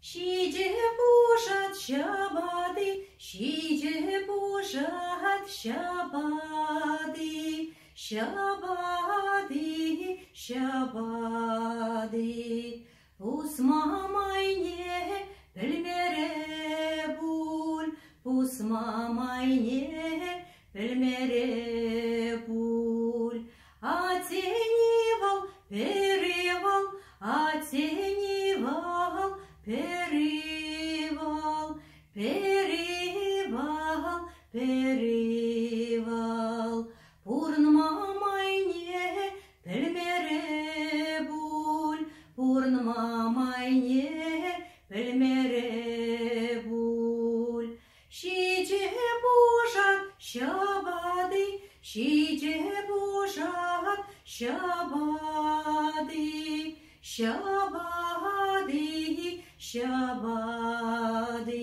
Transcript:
Şice boşat şabadi, şice boşat şabadi, şabadi, şabadi. Pusmamayne pelmere bul, pusmamayne pelmere bul. Оценивал, перевал, оценивал, перевал, перевал, перевал. Пурнмамайне пельмере буль, пурнмамайне пельмере буль. Şice boşat şabadi, şice boşat şabadi, şabadi, şabadi.